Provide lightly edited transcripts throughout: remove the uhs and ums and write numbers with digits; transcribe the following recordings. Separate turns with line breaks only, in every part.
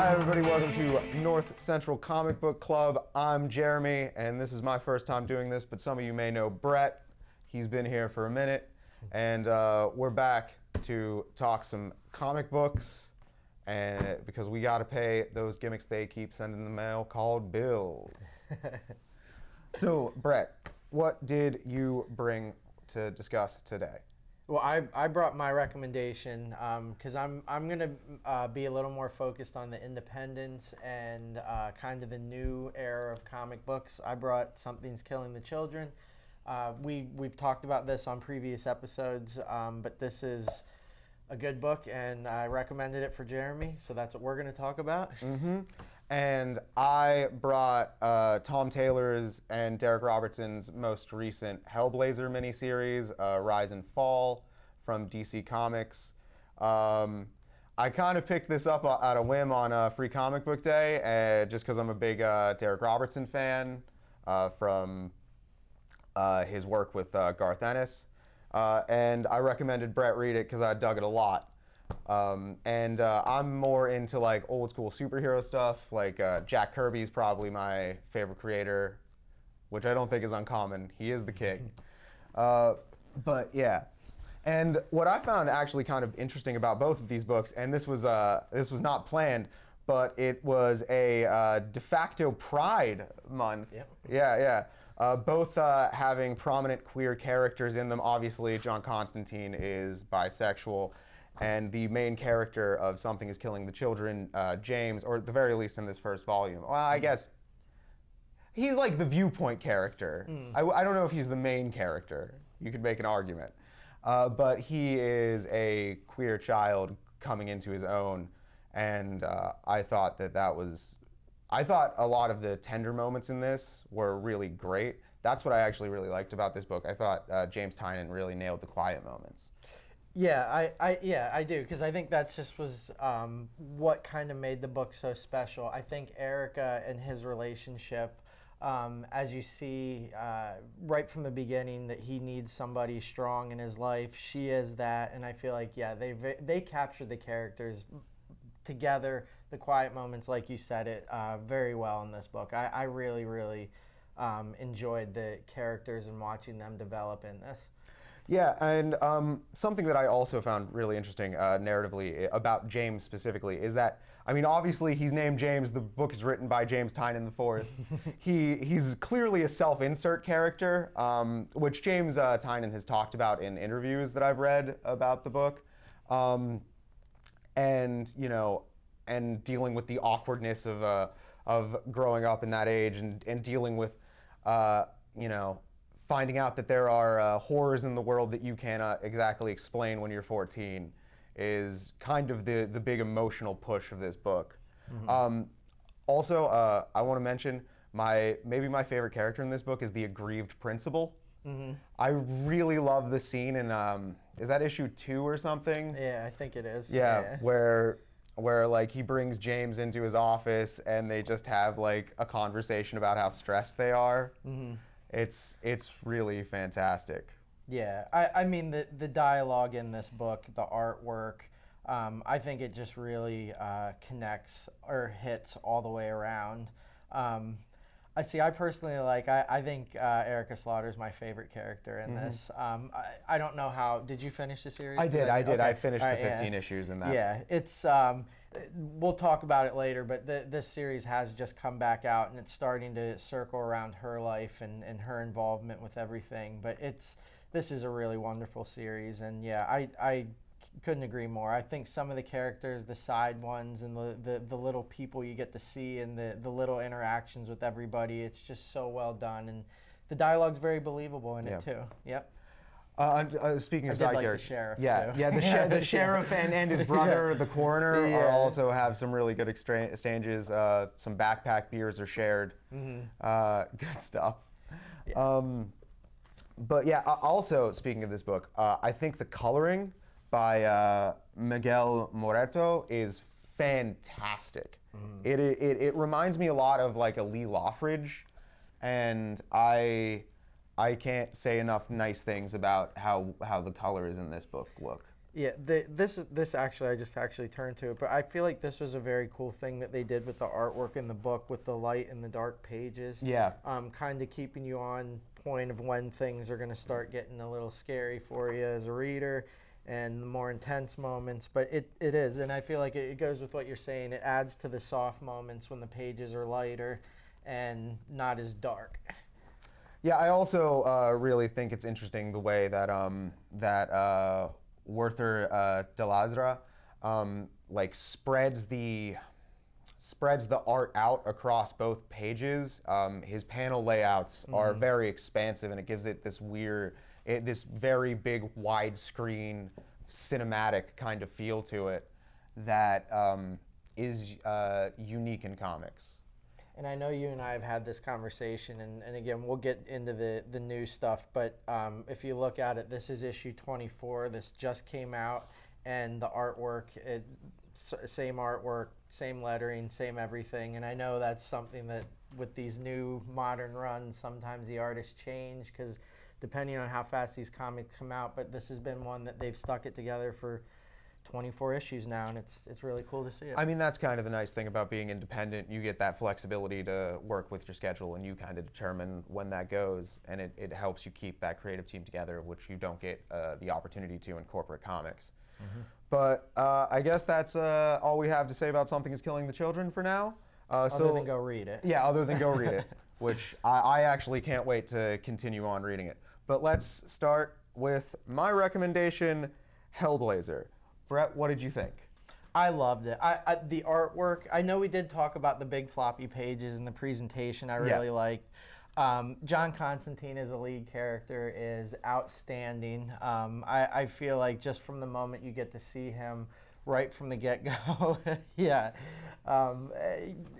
Hi everybody, welcome to North Central Comic Book Club. I'm Jeremy, and this is my first time doing this, but some of you may know Brett. He's been here for a minute, and we're back to talk some comic books, and because we got to pay those gimmicks they keep sending in the mail called bills. So, Brett, what did you bring to discuss today?
Well, I brought my recommendation because I'm going to be a little more focused on the independence and kind of the new era of comic books. I brought Something's Killing the Children. We've talked about this on previous episodes, but this is a good book, and I recommended it for Jeremy, so that's what we're going to talk about.
Mm-hmm. And I brought Tom Taylor's and Derek Robertson's most recent Hellblazer miniseries, Rise and Fall, from DC Comics. I kind of picked this up at a whim on Free Comic Book Day, just because I'm a big Derek Robertson fan from his work with Garth Ennis. And I recommended Brett read it because I dug it a lot. I'm more into like old school superhero stuff, like Jack Kirby's probably my favorite creator, which I don't think is uncommon. He is the king. But yeah. And what I found actually kind of interesting about both of these books, and this was not planned, but it was a de facto Pride Month.
Yep.
Yeah. Both having prominent queer characters in them. Obviously, John Constantine is bisexual, and the main character of Something is Killing the Children, James, or at the very least in this first volume. Well, I guess he's like the viewpoint character. I don't know if he's the main character. You could make an argument. But he is a queer child coming into his own, and I thought I thought a lot of the tender moments in this were really great. That's what I actually really liked about this book. I thought James Tynion really nailed the quiet moments.
Yeah, I do, because I think that just was what kind of made the book so special. I think Erica and his relationship, as you see right from the beginning, that he needs somebody strong in his life. She is that, and I feel like, yeah, they captured the characters together, the quiet moments, like you said it, very well in this book. I really, really enjoyed the characters and watching them develop in this.
Yeah, and something that I also found really interesting narratively about James specifically is that, I mean, obviously he's named James. The book is written by James Tynion IV. He's clearly a self-insert character, which James Tynion has talked about in interviews that I've read about the book, and dealing with the awkwardness of growing up in that age and dealing with finding out that there are horrors in the world that you cannot exactly explain when you're 14 is kind of the big emotional push of this book. Mm-hmm. Also, I want to mention maybe my favorite character in this book is the aggrieved principal. Mm-hmm. I really love the scene in, is that issue 2 or something?
Yeah, I think it is.
Yeah. where like he brings James into his office and they just have like a conversation about how stressed they are. Mm-hmm. It's really fantastic.
Yeah, I mean the dialogue in this book, the artwork, I think it just really connects or hits all the way around. I personally I think Erica Slaughter is my favorite character in this. I don't know how, did you finish the series?
I did. Okay. I finished the 15
yeah.
issues in that.
Yeah, it's, we'll talk about it later, but this series has just come back out and it's starting to circle around her life and her involvement with everything. But this is a really wonderful series, and yeah, I couldn't agree more. I think some of the characters, the side ones, and the little people you get to see, and the little interactions with everybody, it's just so well done, and the dialogue's very believable in it too. Yep.
Speaking of
side
characters,
the sheriff.
The sheriff and his brother, the coroner, also have some really good exchanges. Some backpack beers are shared. Mm-hmm. Good stuff. Yeah. But yeah, also speaking of this book, I think the coloring by Miguel Moreto is fantastic. Mm. It reminds me a lot of like a Lee Loffridge, and I can't say enough nice things about how the colors in this book look.
Yeah, this actually I just actually turned to it, but I feel like this was a very cool thing that they did with the artwork in the book with the light and the dark pages.
Yeah.
Kind of keeping you on point of when things are going to start getting a little scary for you as a reader and the more intense moments. But it is, and I feel like it goes with what you're saying. It adds to the soft moments when the pages are lighter and not as dark.
Yeah, I also really think it's interesting the way that Werther Delazra like spreads the art out across both pages. His panel layouts are very expansive, and it gives it this this very big widescreen cinematic kind of feel to it that is unique in comics.
And I know you and I have had this conversation, and again, we'll get into the new stuff, but if you look at it, this is issue 24. This just came out, and the artwork, same artwork, same lettering, same everything. And I know that's something that with these new modern runs, sometimes the artists change because depending on how fast these comics come out, but this has been one that they've stuck it together for 24 issues now, and it's really cool to see it.
I mean, that's kind of the nice thing about being independent. You get that flexibility to work with your schedule, and you kind of determine when that goes, and it helps you keep that creative team together, which you don't get the opportunity to in corporate comics. But I guess that's all we have to say about Something is Killing the Children for now.
Other than go read it.
Yeah, other than go read it, which I actually can't wait to continue on reading it. But let's start with my recommendation, Hellblazer. Brett, what did you think?
I loved it. The artwork, I know we did talk about the big floppy pages and the presentation I really liked. John Constantine as a lead character is outstanding. I feel like just from the moment you get to see him right from the get-go, yeah,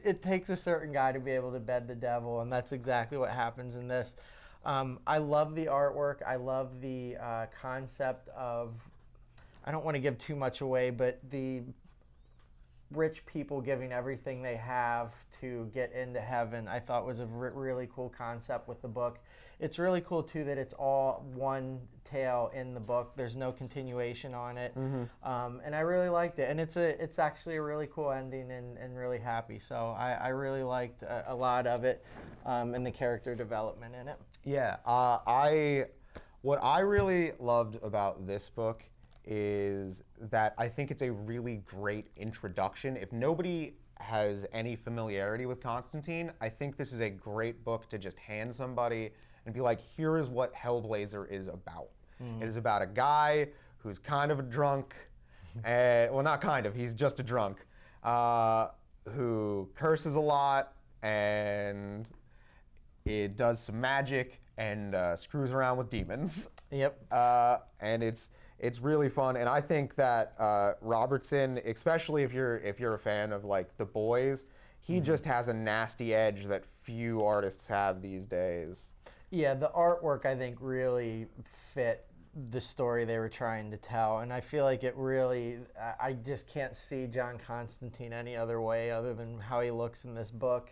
it takes a certain guy to be able to bed the devil, and that's exactly what happens in this. I love the artwork. I love the concept of, I don't want to give too much away, but the rich people giving everything they have to get into heaven, I thought was a really cool concept with the book. It's really cool too that it's all one tale in the book. There's no continuation on it, and I really liked it. And it's actually a really cool ending and really happy. So I really liked a lot of it, and the character development in it.
Yeah, what I really loved about this book is that I think it's a really great introduction. If nobody has any familiarity with Constantine, I think this is a great book to just hand somebody and be like, here is what Hellblazer is about. It is about a guy who's kind of a drunk, well, not kind of, he's just a drunk, who curses a lot and it does some magic and screws around with demons.
Yep.
And it's really fun, and I think that Robertson, especially if you're a fan of like The Boys, he just has a nasty edge that few artists have these days.
Yeah, the artwork I think really fit the story they were trying to tell, and I feel like it really, I just can't see John Constantine any other way other than how he looks in this book.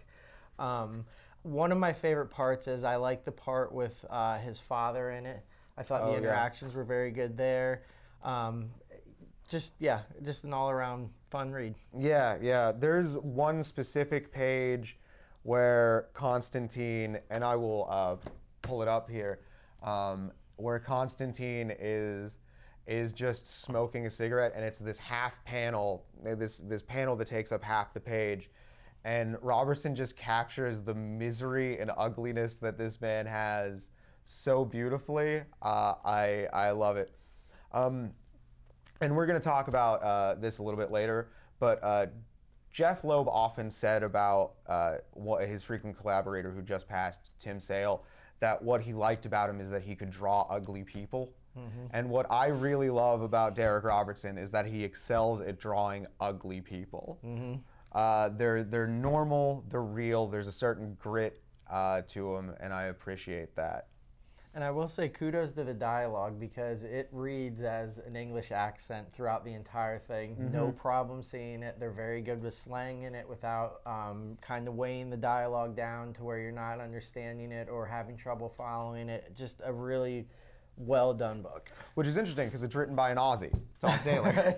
One of my favorite parts is I like the part with his father in it. I thought the interactions were very good there. Just an all-around fun read.
Yeah. There's one specific page where Constantine, and I will pull it up here, where Constantine is just smoking a cigarette, and it's this half panel, this panel that takes up half the page, and Robertson just captures the misery and ugliness that this man has so beautifully. I love it. And we're going to talk about this a little bit later, but Jeff Loeb often said about what his frequent collaborator who just passed, Tim Sale, that what he liked about him is that he could draw ugly people. And what I really love about Derek Robertson is that he excels at drawing ugly people. They're normal, they're real, there's a certain grit to them, and I appreciate that.
And I will say kudos to the dialogue because it reads as an English accent throughout the entire thing. No problem seeing it. They're very good with slang in it without kind of weighing the dialogue down to where you're not understanding it or having trouble following it. Just a really well done book.
Which is interesting because it's written by an Aussie, Tom Taylor,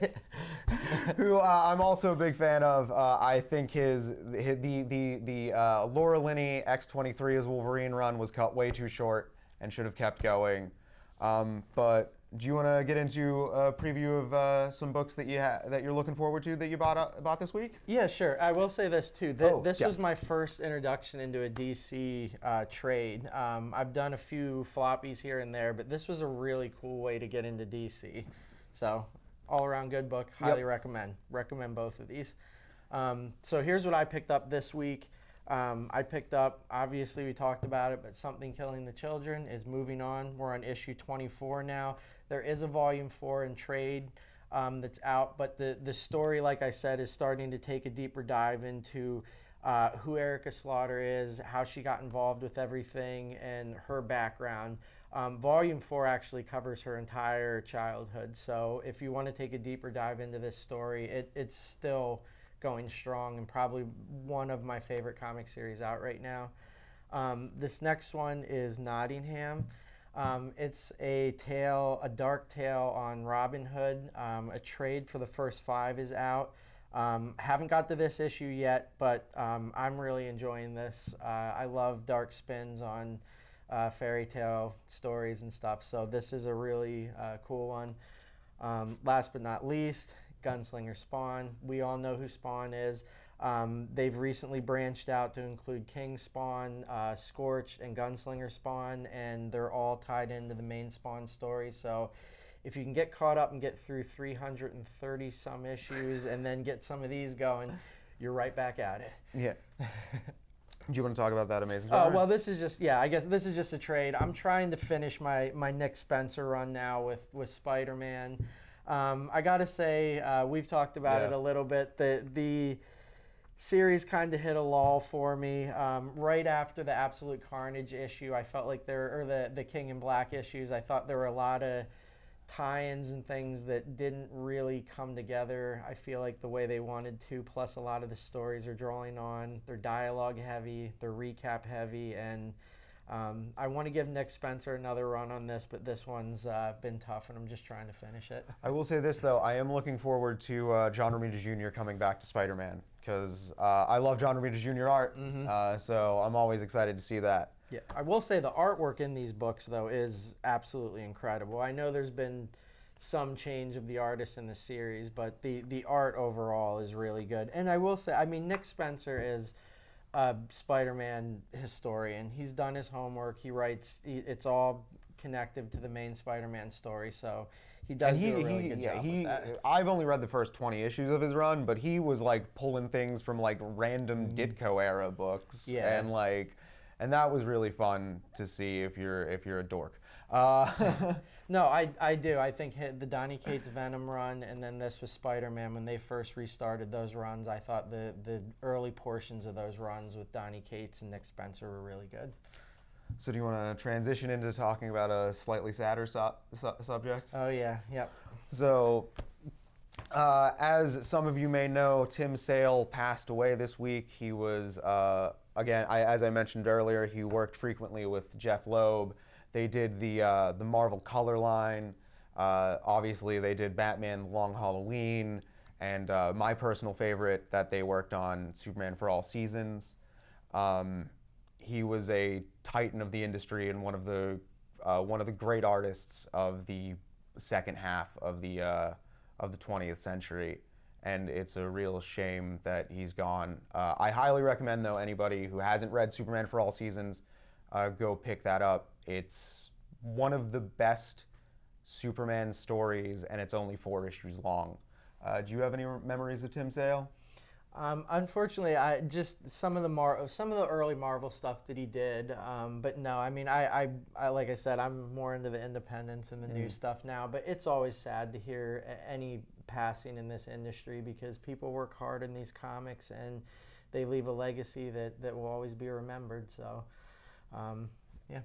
who I'm also a big fan of. I think the Laura Linney X-23 as Wolverine run was cut way too short and should have kept going. But do you want to get into a preview of some books that you're looking forward to that you bought this week?
Yeah, sure. I will say this too. This
yeah.
was my first introduction into a DC trade. I've done a few floppies here and there, but this was a really cool way to get into DC. So, all around good book. Highly recommend. Recommend both of these. So here's what I picked up this week. I picked up, obviously we talked about it, but Something Killing the Children is moving on. We're on issue 24 now. There is a volume 4 in trade that's out, but the story, like I said, is starting to take a deeper dive into who Erica Slaughter is, how she got involved with everything, and her background. Volume 4 actually covers her entire childhood, so if you want to take a deeper dive into this story, it's still going strong and probably one of my favorite comic series out right now. This next one is Nottingham. It's a dark tale on Robin Hood. A trade for the first 5 is out. Haven't got to this issue yet, but I'm really enjoying this. I love dark spins on fairy tale stories and stuff, so this is a really cool one. Last but not least, Gunslinger Spawn. We all know who Spawn is. They've recently branched out to include King Spawn, Scorched, and Gunslinger Spawn, and they're all tied into the main Spawn story. So if you can get caught up and get through 330 some issues and then get some of these going, you're right back at it.
Yeah. Do you want to talk about that Amazing
Oh,
Spider-Man?
well, this is just, I guess this is just a trade. I'm trying to finish my Nick Spencer run now with Spider-Man. I gotta say, we've talked about it a little bit. The series kind of hit a lull for me. Right after the Absolute Carnage issue, I felt like the King in Black issues, I thought there were a lot of tie-ins and things that didn't really come together, I feel like, the way they wanted to. Plus, a lot of the stories are drawing on. They're dialogue heavy, they're recap heavy, and I want to give Nick Spencer another run on this, but this one's been tough, and I'm just trying to finish it.
I will say this, though. I am looking forward to John Romita Jr. coming back to Spider-Man, because I love John Romita Jr. art, so I'm always excited to see that.
Yeah, I will say the artwork in these books, though, is absolutely incredible. I know there's been some change of the artist in the series, but the art overall is really good. And I will say, I mean, Nick Spencer is a Spider-Man historian. He's done his homework. He writes, it's all connected to the main Spider-Man story, so he does do a really good job with that.
I've only read the first 20 issues of his run, but he was like pulling things from like random Ditko era books, and that was really fun to see if you're a dork.
No, I do. I think the Donny Cates Venom run and then this was Spider-Man, when they first restarted those runs, I thought the early portions of those runs with Donny Cates and Nick Spencer were really good.
So do you want to transition into talking about a slightly sadder subject?
Oh, yeah. Yep.
So, as some of you may know, Tim Sale passed away this week. He was, again, as I mentioned earlier, he worked frequently with Jeff Loeb. They did the Marvel color line. Obviously, they did Batman Long Halloween, and my personal favorite that they worked on, Superman for All Seasons. He was a titan of the industry and one of the great artists of the second half of the 20th century, and it's a real shame that he's gone. I highly recommend, though, anybody who hasn't read Superman for All Seasons, go pick that up. It's one of the best Superman stories, and it's only 4 issues long. Do you have any memories of Tim Sale?
Unfortunately, I just some of the early Marvel stuff that he did, but no, I mean, I like I said, I'm more into the independents and the new stuff now. But it's always sad to hear any passing in this industry, because people work hard in these comics and they leave a legacy that will always be remembered. So, yeah.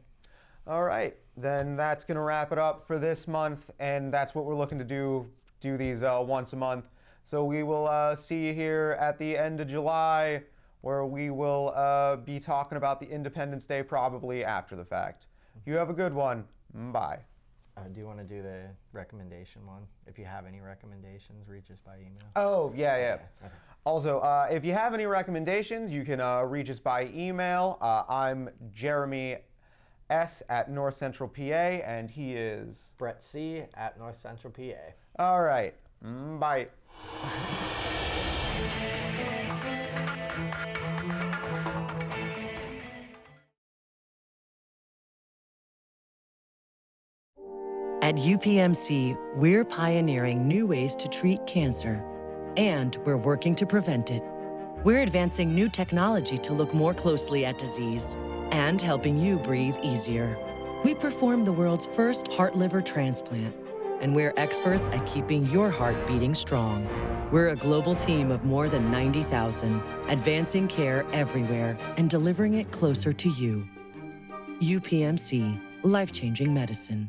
All right, then that's gonna wrap it up for this month, and that's what we're looking to do these once a month. So we will see you here at the end of July, where we will be talking about the Independence Day probably after the fact. You have a good one. Bye.
Do you want to do the recommendation one? If you have any recommendations, reach us by email.
Oh, yeah.
Okay.
Also, if you have any recommendations, you can reach us by email. I'm Jeremy S. at NorthcentralPA, and he is
Brett C. at NorthcentralPA.
All right. Bye.
At UPMC, we're pioneering new ways to treat cancer, and we're working to prevent it. We're advancing new technology to look more closely at disease and helping you breathe easier. We perform the world's first heart-liver transplant, and we're experts at keeping your heart beating strong. We're a global team of more than 90,000, advancing care everywhere and delivering it closer to you. UPMC, life-changing medicine.